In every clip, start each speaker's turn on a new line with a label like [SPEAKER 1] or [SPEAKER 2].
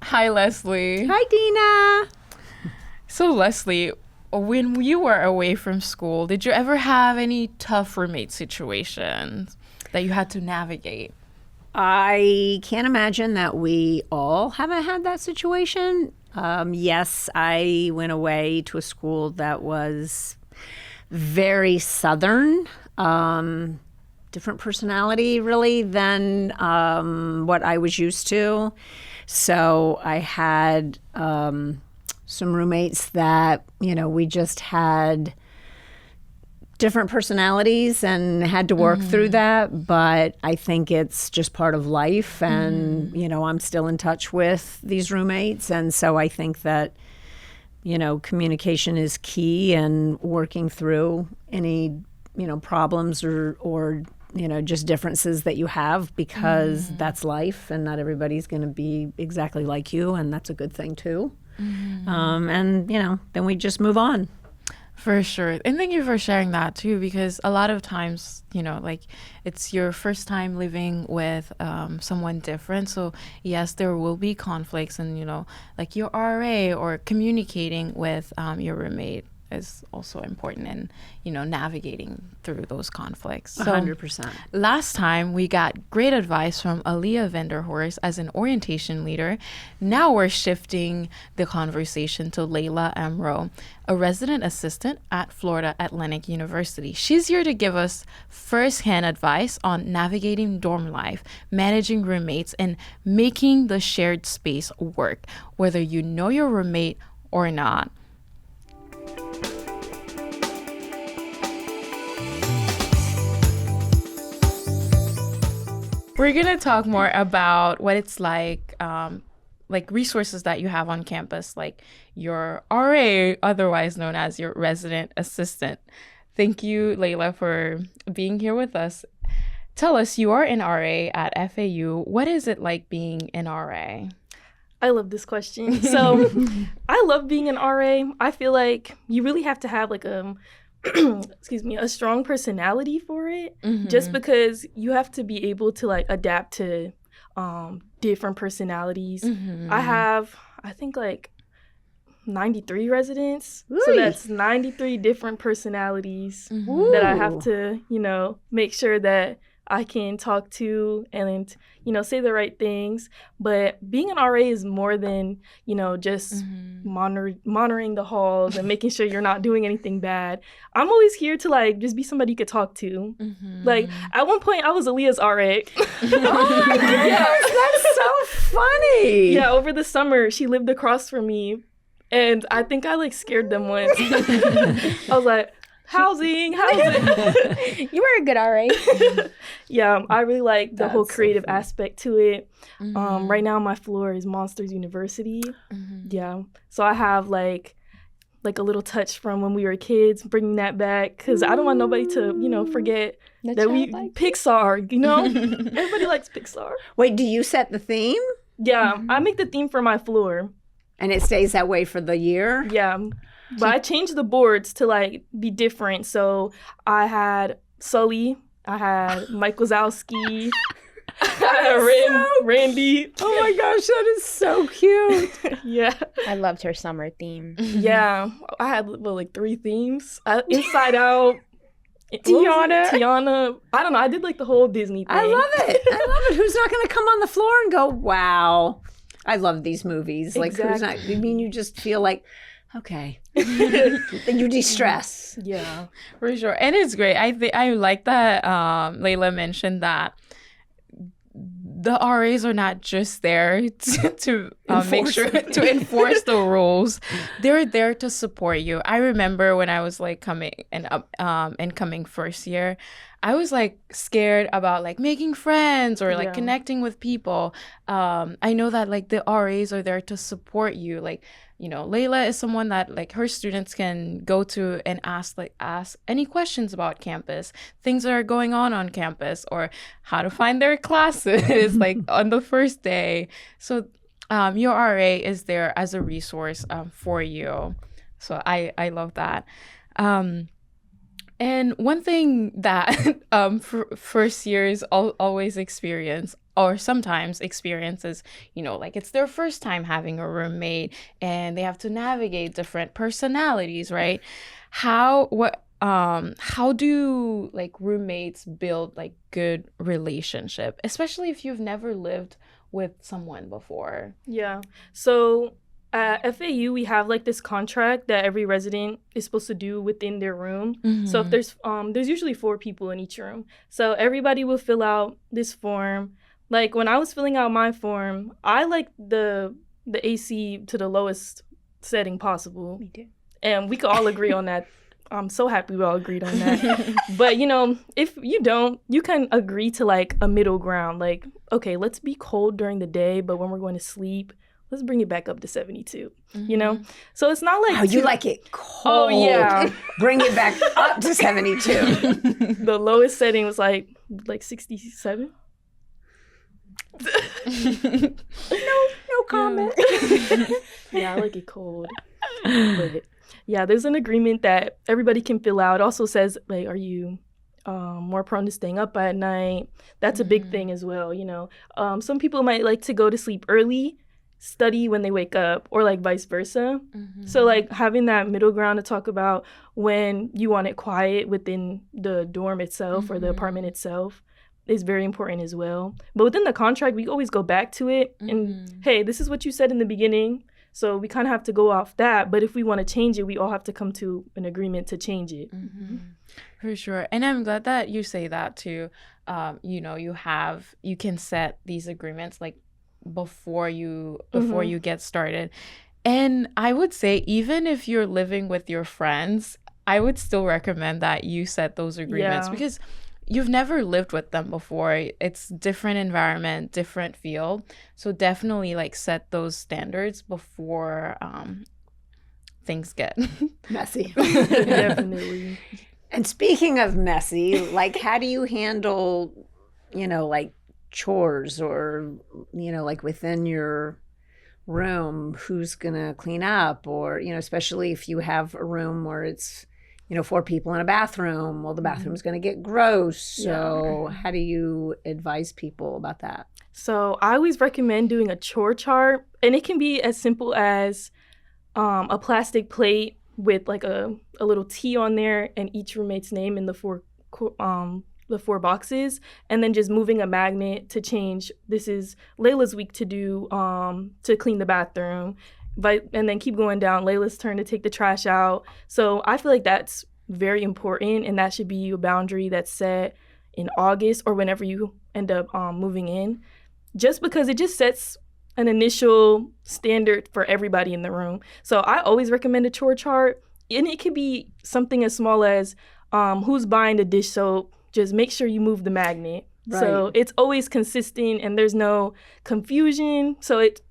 [SPEAKER 1] Hi, Leslie.
[SPEAKER 2] Hi, Dina.
[SPEAKER 1] So, Leslie, when you were away from school, did you ever have any tough roommate situations that you had to navigate?
[SPEAKER 2] I can't imagine that we all haven't had that situation. Yes, I went away to a school that was very Southern, different personality really than what I was used to. So I had some roommates that, we just had different personalities and had to work through that. But I think it's just part of life. And, I'm still in touch with these roommates. And so I think that, communication is key and working through any, problems or just differences that you have, because that's life and not everybody's going to be exactly like you. And that's a good thing too. And, then we just move on.
[SPEAKER 1] For sure. And thank you for sharing that too, because a lot of times, it's your first time living with someone different. So yes, there will be conflicts and, like your RA or communicating with your roommate is also important in, navigating through those conflicts. So
[SPEAKER 2] 100%.
[SPEAKER 1] last time we got great advice from Aaliyah Vanderhorst as an orientation leader. Now we're shifting the conversation to Laila Amro, a resident assistant at Florida Atlantic University. She's here to give us firsthand advice on navigating dorm life, managing roommates, and making the shared space work, whether you know your roommate or not. We're going to talk more about what it's like resources that you have on campus, like your RA, otherwise known as your resident assistant. Thank you, Laila, for being here with us. Tell us, you are an RA at FAU. What is it like being an RA?
[SPEAKER 3] I love this question. So I love being an RA. I feel like you really have to have a strong personality for it, just because you have to be able to adapt to different personalities. I have, I think 93 residents. Ooh. So that's 93 different personalities that I have to, make sure that I can talk to and, say the right things. But being an RA is more than, just monitoring the halls and making sure you're not doing anything bad. I'm always here to just be somebody you could talk to. At one point I was Aaliyah's RA.
[SPEAKER 2] Oh my goodness, that's so funny.
[SPEAKER 3] Yeah, over the summer she lived across from me and I think I scared them once. I was like, housing.
[SPEAKER 4] You were a good RA.
[SPEAKER 3] Yeah, I really like the whole creative aspect to it. Right now my floor is Monsters University. Yeah, so I have like a little touch from when we were kids, bringing that back, because I don't want nobody to forget that we Pixar. Everybody likes Pixar.
[SPEAKER 2] Wait, do you set the theme?
[SPEAKER 3] Yeah, I make the theme for my floor,
[SPEAKER 2] and it stays that way for the year.
[SPEAKER 3] Yeah. But I changed the boards to be different. So I had Sully, I had Mike Wazowski, I had Randy.
[SPEAKER 2] Oh my gosh, that is so cute.
[SPEAKER 3] Yeah.
[SPEAKER 4] I loved her summer theme.
[SPEAKER 3] Yeah. I had 3 themes. Inside Out. Tiana. I don't know. I did the whole Disney thing.
[SPEAKER 2] I love it. Who's not going to come on the floor and go, wow, I love these movies.
[SPEAKER 3] Exactly.
[SPEAKER 2] Who's not? You just feel like, okay. Then you de-stress.
[SPEAKER 3] Yeah,
[SPEAKER 1] for sure. And it's great. I like that Laila mentioned that the RAs are not just there to make sure to enforce the rules. They're there to support you. I remember when I was coming incoming first year, I was scared about making friends or connecting with people. I know that the RAs are there to support you. Laila is someone that her students can go to and ask any questions about campus, things that are going on campus, or how to find their classes on the first day. So your RA is there as a resource for you. So I love that. And one thing that first years always experience or sometimes experiences, like it's their first time having a roommate and they have to navigate different personalities, right? How do like roommates build like good relationship, especially if you've never lived with someone before?
[SPEAKER 3] Yeah. So at FAU, we have like this contract that every resident is supposed to do within their room. So if there's usually 4 people in each room. So everybody will fill out this form. Like when I was filling out my form, I like the AC to the lowest setting possible.
[SPEAKER 4] Me too.
[SPEAKER 3] And we could all agree on that. I'm so happy we all agreed on that. But, if you don't, you can agree to like a middle ground. Like, okay, let's be cold during the day, but when we're going to sleep, let's bring it back up to 72, So it's not like...
[SPEAKER 2] Oh, you like it cold.
[SPEAKER 3] Oh, yeah.
[SPEAKER 2] Bring it back up to 72.
[SPEAKER 3] The lowest setting was like 67.
[SPEAKER 2] No comment.
[SPEAKER 3] Yeah, I like it cold. But yeah, there's an agreement that everybody can fill out. It also says, like, are you more prone to staying up at night? That's a big thing as well, Some people might like to go to sleep early, study when they wake up, or like vice versa. So like having that middle ground to talk about when you want it quiet within the dorm itself or the apartment itself is very important as well. But within the contract, we always go back to it and, hey, this is what you said in the beginning. So we kind of have to go off that. But if we want to change it, we all have to come to an agreement to change it.
[SPEAKER 1] For sure. And I'm glad that you say that too. You can set these agreements like before you get started. And I would say even if you're living with your friends, I would still recommend that you set those agreements because you've never lived with them before. It's different environment, different field. So definitely like set those standards before things get
[SPEAKER 2] messy.
[SPEAKER 3] Definitely.
[SPEAKER 2] And speaking of messy, like how do you handle, like chores or, like within your room, who's going to clean up or, especially if you have a room where it's, 4 people in a bathroom, well, the bathroom's going to get gross. So how do you advise people about that?
[SPEAKER 3] So I always recommend doing a chore chart, and it can be as simple as a plastic plate with like a little T on there and each roommate's name in the 4 boxes, and then just moving a magnet to change. This is Layla's week to do to clean the bathroom. And then keep going down. Layla's turn to take the trash out. So I feel like that's very important, and that should be a boundary that's set in August or whenever you end up moving in, just because it just sets an initial standard for everybody in the room. So I always recommend a chore chart, and it could be something as small as who's buying the dish soap. Just make sure you move the magnet. Right. So it's always consistent and there's no confusion. So it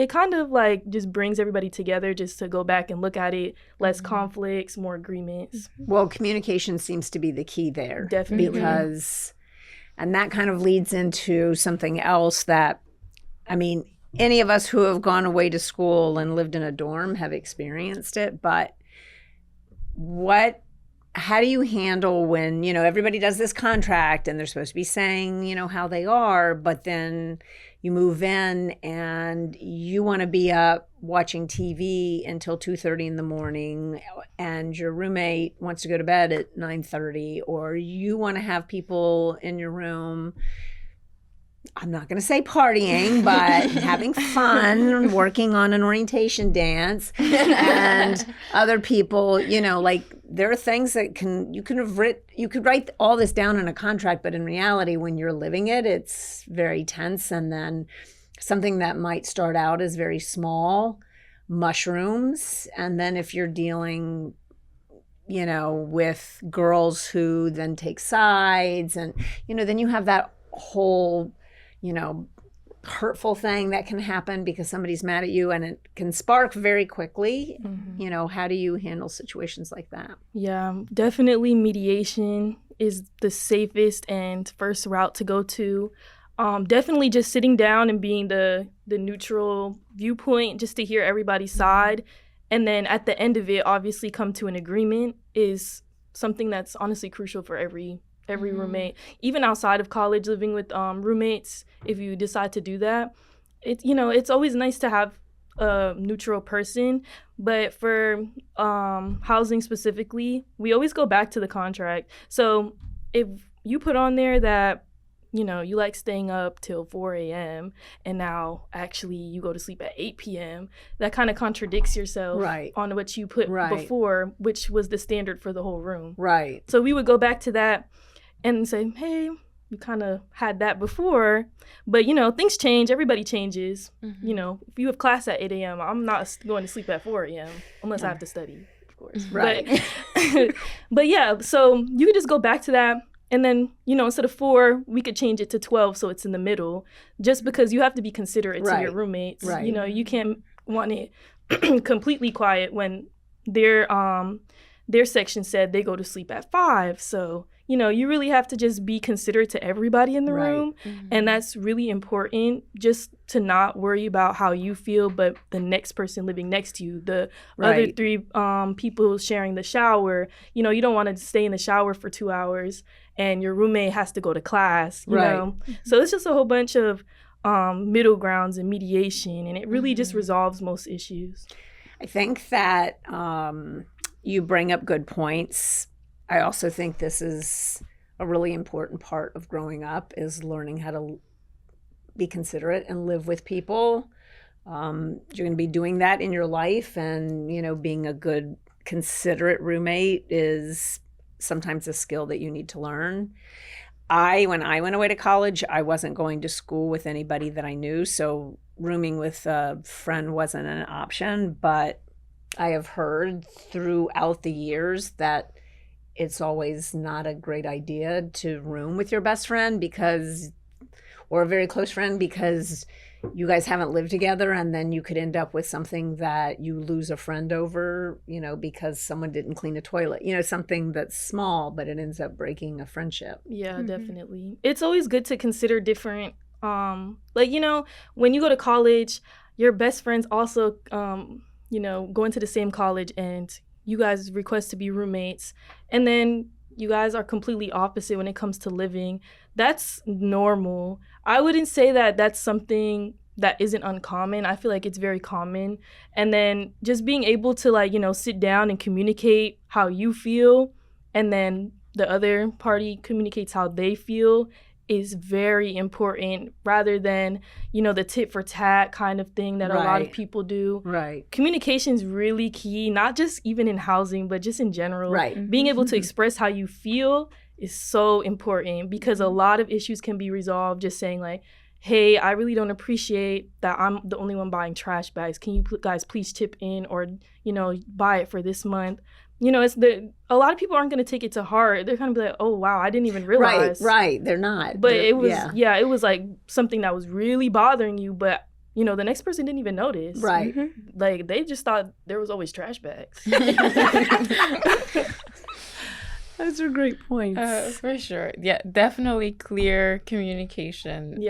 [SPEAKER 3] kind of like just brings everybody together just to go back and look at it. Less conflicts, more agreements.
[SPEAKER 2] Well, communication seems to be the key there.
[SPEAKER 3] Definitely.
[SPEAKER 2] And that kind of leads into something else that, any of us who have gone away to school and lived in a dorm have experienced it. But how do you handle when, everybody does this contract and they're supposed to be saying, how they are, but then you move in and you want to be up watching TV until 2:30 in the morning and your roommate wants to go to bed at 9:30, or you want to have people in your room, I'm not going to say partying, but having fun, working on an orientation dance, and other people, there are things that you could write all this down in a contract, but in reality, when you're living it, it's very tense. And then something that might start out as very small, mushrooms. And then if you're dealing, with girls who then take sides and, then you have that whole hurtful thing that can happen because somebody's mad at you and it can spark very quickly. How do you handle situations like that?
[SPEAKER 3] Yeah, definitely mediation is the safest and first route to go to. Definitely just sitting down and being the neutral viewpoint just to hear everybody's side. And then at the end of it, obviously come to an agreement is something that's honestly crucial for every every roommate. Even outside of college, living with roommates, if you decide to do that, it's always nice to have a neutral person. But for housing specifically, we always go back to the contract. So if you put on there that you like staying up till 4 a.m. and now actually you go to sleep at 8 p.m., that kind of contradicts yourself on what you put before, which was the standard for the whole room.
[SPEAKER 2] Right.
[SPEAKER 3] So we would go back to that and say, hey, you kind of had that before, but things change. Everybody changes. If you have class at 8 a.m., I'm not going to sleep at 4 a.m. unless I have to study, of course.
[SPEAKER 2] Right.
[SPEAKER 3] But yeah, so you could just go back to that. And then, instead of 4, we could change it to 12 so it's in the middle, just because you have to be considerate to your roommates.
[SPEAKER 2] Right.
[SPEAKER 3] You can't want it completely quiet when their section said they go to sleep at 5. So, you really have to just be considerate to everybody in the room. And that's really important, just to not worry about how you feel, but the next person living next to you, the other 3 people sharing the shower. You don't want to stay in the shower for 2 hours and your roommate has to go to class, you know? So it's just a whole bunch of middle grounds and mediation, and it really just resolves most issues.
[SPEAKER 2] I think that you bring up good points. I also think this is a really important part of growing up, is learning how to be considerate and live with people. You're going to be doing that in your life, and, being a good, considerate roommate is sometimes a skill that you need to learn. When I went away to college, I wasn't going to school with anybody that I knew, so rooming with a friend wasn't an option, but I have heard throughout the years that it's always not a great idea to room with your best friend or a very close friend, because you guys haven't lived together, and then you could end up with something that you lose a friend over, because someone didn't clean a toilet, something that's small, but it ends up breaking a friendship.
[SPEAKER 3] Yeah, definitely. It's always good to consider different, when you go to college, your best friends also, go into the same college, and you guys request to be roommates, and then you guys are completely opposite when it comes to living. That's normal. I wouldn't say that that's something that isn't uncommon. I feel like it's very common. And then just being able to sit down and communicate how you feel, and then the other party communicates how they feel, is very important, rather than, the tit for tat kind of thing that a lot of people do.
[SPEAKER 2] Right.
[SPEAKER 3] Communication is really key, not just even in housing, but just in general.
[SPEAKER 2] Right.
[SPEAKER 3] Being able to express how you feel is so important, because a lot of issues can be resolved just saying hey, I really don't appreciate that I'm the only one buying trash bags. Can you guys please chip in, or, buy it for this month? A lot of people aren't going to take it to heart. They're going to be like, oh, wow, I didn't even realize.
[SPEAKER 2] Right. They're not.
[SPEAKER 3] But it was, it was something that was really bothering you. But, the next person didn't even notice.
[SPEAKER 2] Right.
[SPEAKER 3] They just thought there was always trash bags.
[SPEAKER 2] Those are great points.
[SPEAKER 1] For sure. Yeah, definitely clear communication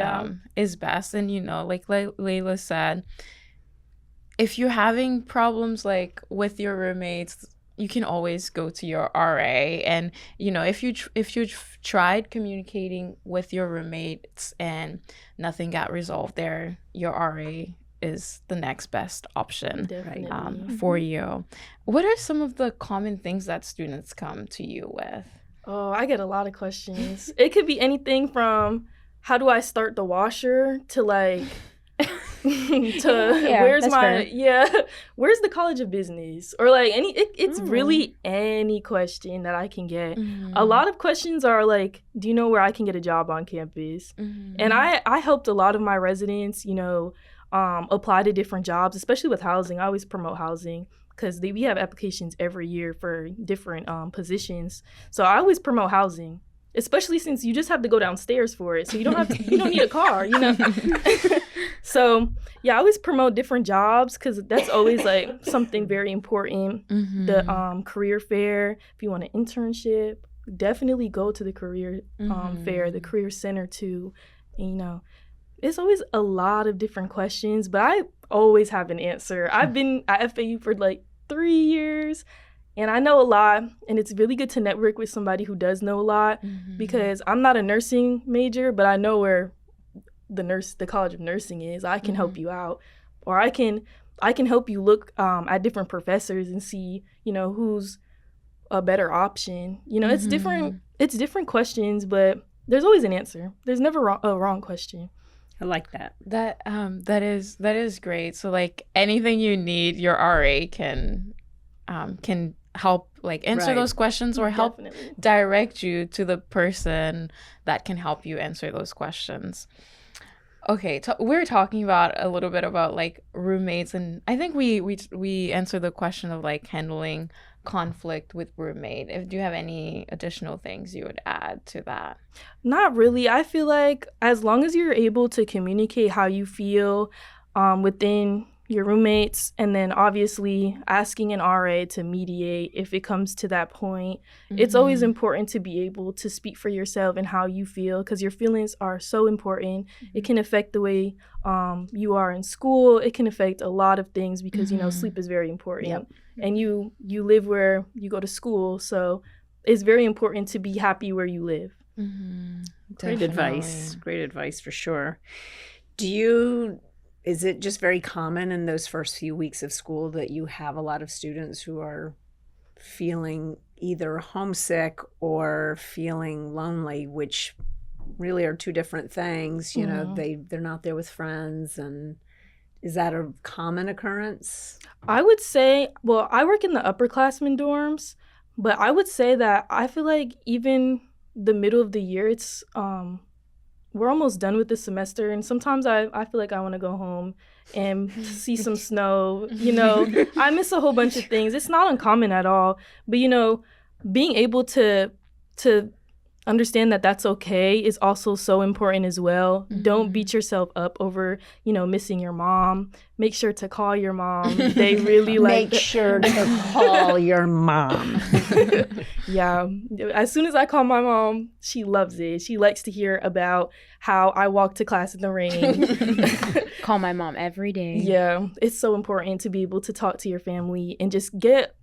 [SPEAKER 1] is best. And, like Laila said, if you're having problems with your roommates, you can always go to your RA. And, if you've tried communicating with your roommates and nothing got resolved there, your RA is the next best option for you. What are some of the common things that students come to you with?
[SPEAKER 3] Oh, I get a lot of questions. It could be anything from how do I start the washer to where's the College of Business, or it's really any question that I can get. A lot of questions are do you know where I can get a job on campus? And I helped a lot of my residents apply to different jobs, especially with housing. I always promote housing because we have applications every year for different positions. So I always promote housing, especially since you just have to go downstairs for it. So you don't need a car, So yeah, I always promote different jobs because that's always something very important. The career fair, if you want an internship, definitely go to the career fair, the career center too. And, it's always a lot of different questions, but I always have an answer. I've been at FAU for 3 years. And I know a lot, and it's really good to network with somebody who does know a lot, because I'm not a nursing major, but I know where the College of Nursing is. I can help you out, or I can help you look at different professors and see, who's a better option. It's different questions, but there's always an answer. There's never a wrong question.
[SPEAKER 2] I like that.
[SPEAKER 1] That is great. So like anything you need, your RA can help like answer those questions or help direct you to the person that can help you answer those questions. Okay, we're talking about a little bit about like roommates, and I think we answered the question of like handling conflict with roommate. Do you have any additional things you would add to that?
[SPEAKER 3] Not really. I feel like as long as you're able to communicate how you feel within your roommates, and then obviously asking an RA to mediate if it comes to that point. It's always important to be able to speak for yourself and how you feel, because your feelings are so important. It can affect the way you are in school. It can affect a lot of things because, sleep is very important. Yep. And you live where you go to school, so it's very important to be happy where you live.
[SPEAKER 2] Great advice for sure. Is it just very common in those first few weeks of school that you have a lot of students who are feeling either homesick or feeling lonely, which really are two different things? They're not there with friends, and is that a common occurrence?
[SPEAKER 3] I would say, well, I work in the upperclassmen dorms, but I would say that I feel like even the middle of the year, it's we're almost done with the semester, and sometimes I feel like I want to go home and see some snow. I miss a whole bunch of things. It's not uncommon at all, but being able to understand that that's okay is also so important as well. Don't beat yourself up over, missing your mom. Make sure to call your mom. They really
[SPEAKER 2] Make sure to call your mom.
[SPEAKER 3] Yeah. As soon as I call my mom, she loves it. She likes to hear about how I walk to class in the rain.
[SPEAKER 4] Call my mom every day.
[SPEAKER 3] Yeah. It's so important to be able to talk to your family and just get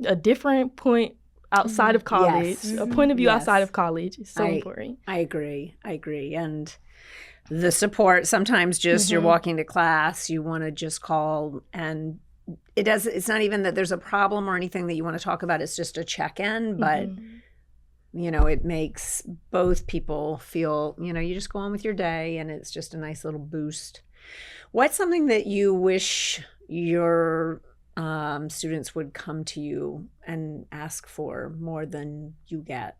[SPEAKER 3] a different point outside of college, a point of view outside of college is so important. I
[SPEAKER 2] agree. And the support, sometimes just you're walking to class, you want to just call, and it's not even that there's a problem or anything that you want to talk about. It's just a check-in, but it makes both people feel, you just go on with your day, and it's just a nice little boost. What's something that you wish your students would come to you and ask for more than you get?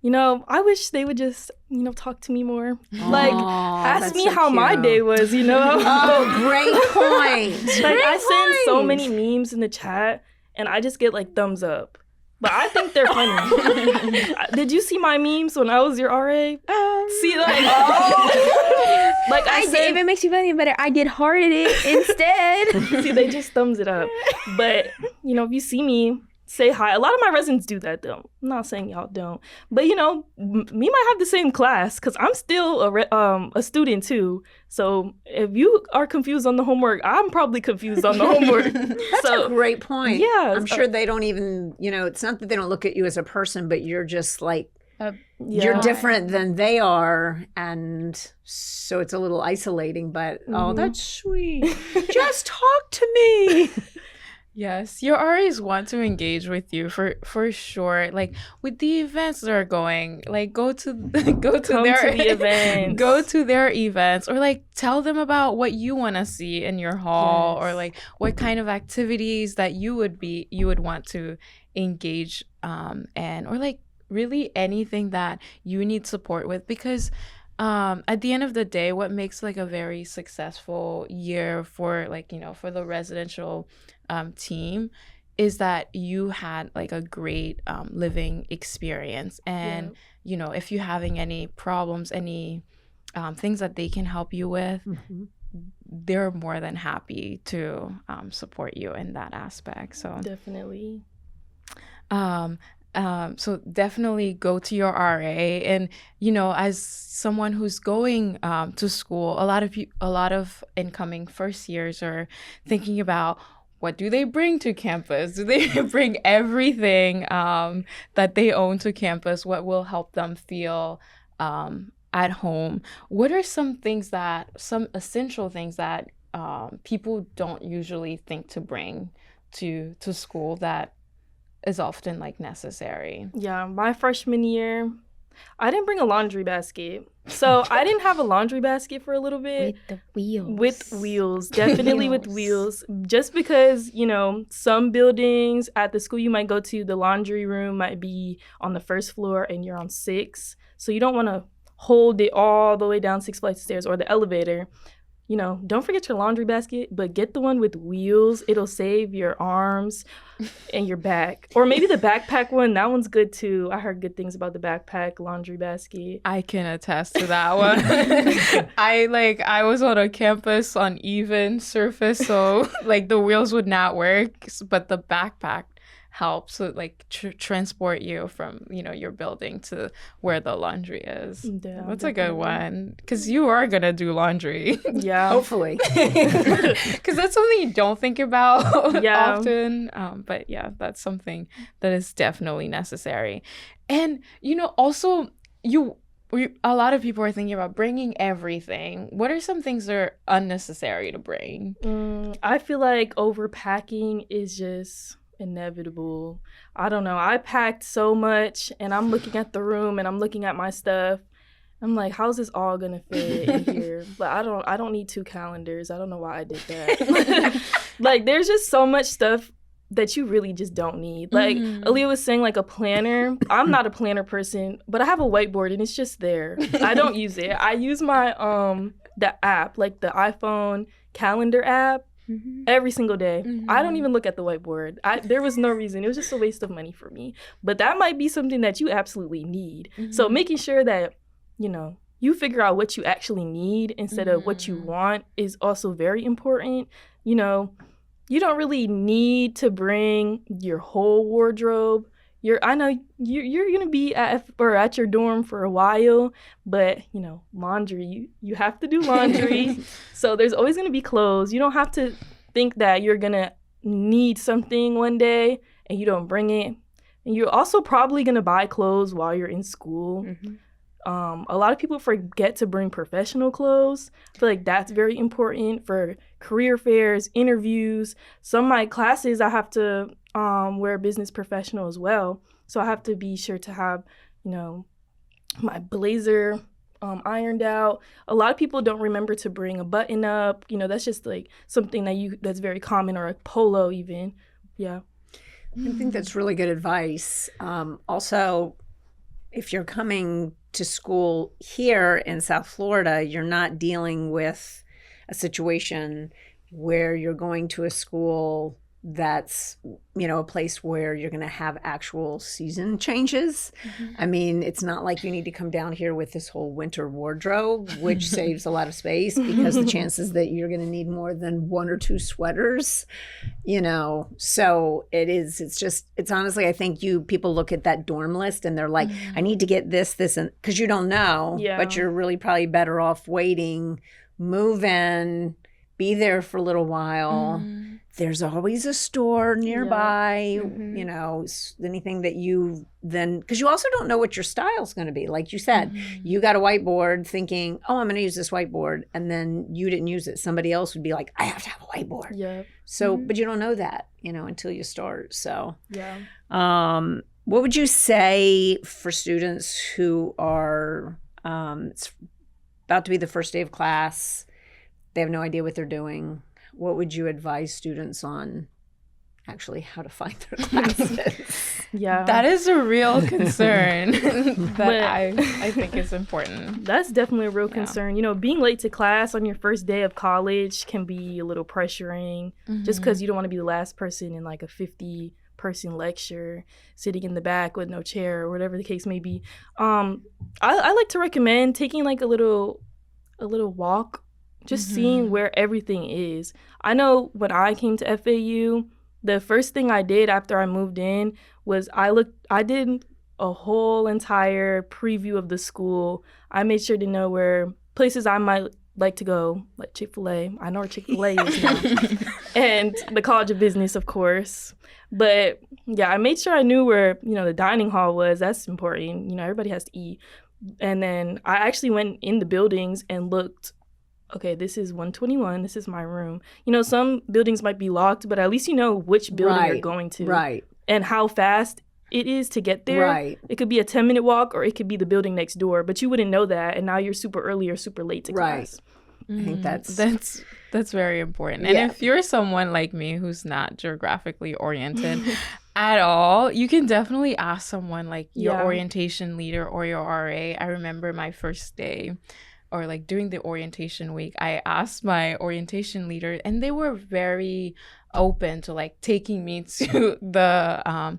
[SPEAKER 3] I wish they would just, talk to me more. Ask me how my day was,
[SPEAKER 2] Oh, great point.
[SPEAKER 3] I send so many memes in the chat, and I just get thumbs up. But I think they're funny. Did you see my memes when I was your RA? See,
[SPEAKER 4] I said, if it makes you feel any better, I did hearted it instead.
[SPEAKER 3] See, they just thumbs it up. But, if you see me, say hi. A lot of my residents do that, though. I'm not saying y'all don't. But, me might have the same class because I'm still a student, too. So if you are confused on the homework, I'm probably confused on the homework.
[SPEAKER 2] That's a great point.
[SPEAKER 3] Yeah.
[SPEAKER 2] I'm sure they don't even, it's not that they don't look at you as a person, but you're just you're different than they are. And so it's a little isolating, but oh, that's sweet. Just talk to me.
[SPEAKER 1] Yes, your RAs want to engage with you for sure. With the events that are going, go to their events. Go to their events, or tell them about what you want to see in your hall, or what kind of activities that you would want to engage in, or really anything that you need support with, because at the end of the day, what makes a very successful year for for the residential team is that you had a great living experience, and if you're having any problems, any things that they can help you with, they're more than happy to support you in that aspect. So
[SPEAKER 3] definitely.
[SPEAKER 1] So definitely go to your RA, and as someone who's going to school, a lot of incoming first years are thinking about what do they bring to campus? Do they bring everything that they own to campus? What will help them feel at home? What are some essential things that people don't usually think to bring to school that is often like necessary?
[SPEAKER 3] Yeah, my freshman year, I didn't bring a laundry basket. So I didn't have a laundry basket for a little bit.
[SPEAKER 4] With the wheels.
[SPEAKER 3] With wheels, definitely with wheels. Just because, some buildings at the school you might go to, the laundry room might be on the first floor and you're on 6. So you don't want to hold it all the way down 6 flights of stairs or the elevator. Don't forget your laundry basket, but get the one with wheels. It'll save your arms and your back. Or maybe the backpack one. That one's good too. I heard good things about the backpack laundry basket.
[SPEAKER 1] I can attest to that one. I was on a campus on even surface, so like the wheels would not work, but the backpack helps to transport you from your building to where the laundry is.
[SPEAKER 3] Yeah,
[SPEAKER 1] that's a good one, because you are gonna do laundry.
[SPEAKER 3] Yeah,
[SPEAKER 2] Hopefully.
[SPEAKER 1] Because that's something you don't think about often, but yeah, that's something that is definitely necessary. And also a lot of people are thinking about bringing everything. What are some things that are unnecessary to bring?
[SPEAKER 3] I feel like overpacking is just inevitable. I don't know. I packed so much and I'm looking at the room and I'm looking at my stuff. I'm like, how's this all gonna fit in here? But I don't need 2 calendars. I don't know why I did that. Like there's just so much stuff that you really just don't need. Like Aaliyah was saying, like a planner. I'm not a planner person, but I have a whiteboard and it's just there. I don't use it. I use my the app, like the iPhone calendar app. Every single day. I don't even look at the whiteboard. There was no reason. It was just a waste of money for me. But that might be something that you absolutely need. So making sure that, you figure out what you actually need instead of what you want is also very important. You don't really need to bring your whole wardrobe. I know you're gonna be at your dorm for a while, but laundry, you have to do laundry. So there's always gonna be clothes. You don't have to think that you're gonna need something one day and you don't bring it. And you're also probably gonna buy clothes while you're in school. A lot of people forget to bring professional clothes. I feel like that's very important for career fairs, interviews. Some of my classes I have to wear business professional as well. So I have to be sure to have, my blazer ironed out. A lot of people don't remember to bring a button up. That's just like something that's very common, or a polo even. Yeah.
[SPEAKER 2] I think that's really good advice. Also, if you're coming to school here in South Florida, you're not dealing with a situation where you're going to a school that's, a place where you're going to have actual season changes. I mean, it's not like you need to come down here with this whole winter wardrobe, which saves a lot of space, because the chances that you're going to need more than 1 or 2 sweaters, so it's honestly, I think people look at that dorm list and they're like, I need to get this, and because you don't know, but you're really probably better off waiting, move in, be there for a little while. There's always a store nearby, anything that you then, because you also don't know what your style's going to be. Like you said, you got a whiteboard thinking, oh, I'm going to use this whiteboard. And then you didn't use it. Somebody else would be like, I have to have a whiteboard. Yeah. So, but you don't know that, until you start. So,
[SPEAKER 3] yeah.
[SPEAKER 2] What would you say for students who are, it's about to be the first day of class, they have no idea what they're doing? What would you advise students on actually how to find their classes?
[SPEAKER 3] Yeah.
[SPEAKER 1] That is a real concern that I think is important.
[SPEAKER 3] That's definitely a real concern. Being late to class on your first day of college can be a little pressuring, just because you don't want to be the last person in like a 50-person lecture sitting in the back with no chair or whatever the case may be. I like to recommend taking like a little walk, just seeing where everything is. I know when I came to FAU, the first thing I did after I moved in was I did a whole entire preview of the school. I made sure to know where places I might like to go like Chick-fil-A. I know where Chick-fil-A is now. And the College of Business, of course. But yeah, I made sure I knew where, the dining hall was. That's important. Everybody has to eat. And then I actually went in the buildings and looked, okay, this is 121. This is my room. Some buildings might be locked, but at least you know which building you're going to.
[SPEAKER 2] Right.
[SPEAKER 3] And how fast it is to get there.
[SPEAKER 2] Right.
[SPEAKER 3] It could be a 10-minute walk or it could be the building next door, but you wouldn't know that. And now you're super early or super late to class.
[SPEAKER 2] I think
[SPEAKER 1] that's very important. And if you're someone like me who's not geographically oriented at all, you can definitely ask someone like your orientation leader or your RA. I remember my first day or like during the orientation week, I asked my orientation leader and they were very open to like taking me to the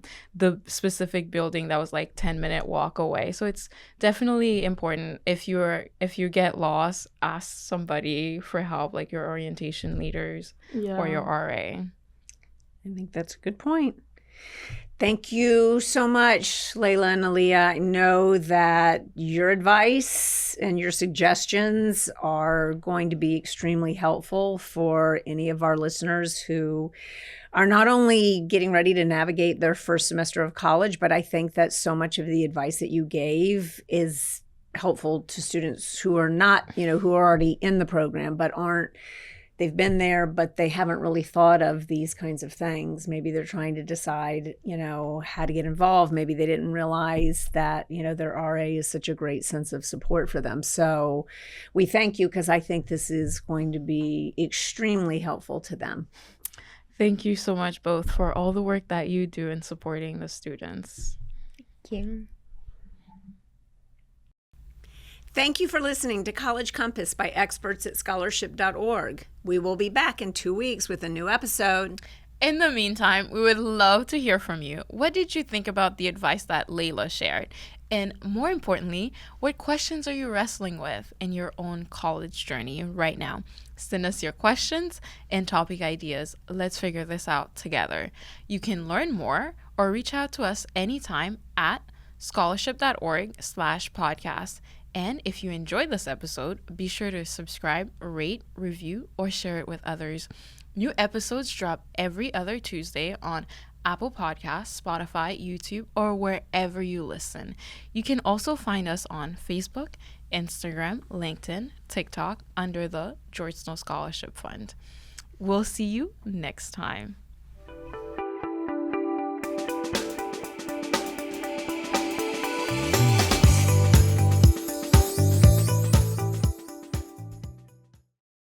[SPEAKER 1] specific building that was like 10-minute walk away. So it's definitely important if you get lost, ask somebody for help, like your orientation leaders or your RA.
[SPEAKER 2] I think that's a good point. Thank you so much, Laila and Aaliyah. I know that your advice and your suggestions are going to be extremely helpful for any of our listeners who are not only getting ready to navigate their first semester of college, but I think that so much of the advice that you gave is helpful to students who are not, who are already in the program, but they've been there, but they haven't really thought of these kinds of things. Maybe they're trying to decide, how to get involved. Maybe they didn't realize that, their RA is such a great sense of support for them. So we thank you because I think this is going to be extremely helpful to them.
[SPEAKER 1] Thank you so much both for all the work that you do in supporting the students.
[SPEAKER 4] Thank you.
[SPEAKER 2] Thank you for listening to College Compass by experts at scholarship.org. We will be back in 2 weeks with a new episode.
[SPEAKER 1] In the meantime, we would love to hear from you. What did you think about the advice that Laila shared? And more importantly, what questions are you wrestling with in your own college journey right now? Send us your questions and topic ideas. Let's figure this out together. You can learn more or reach out to us anytime at scholarship.org/podcast. And if you enjoyed this episode, be sure to subscribe, rate, review, or share it with others. New episodes drop every other Tuesday on Apple Podcasts, Spotify, YouTube, or wherever you listen. You can also find us on Facebook, Instagram, LinkedIn, TikTok under the George Snow Scholarship Fund. We'll see you next time.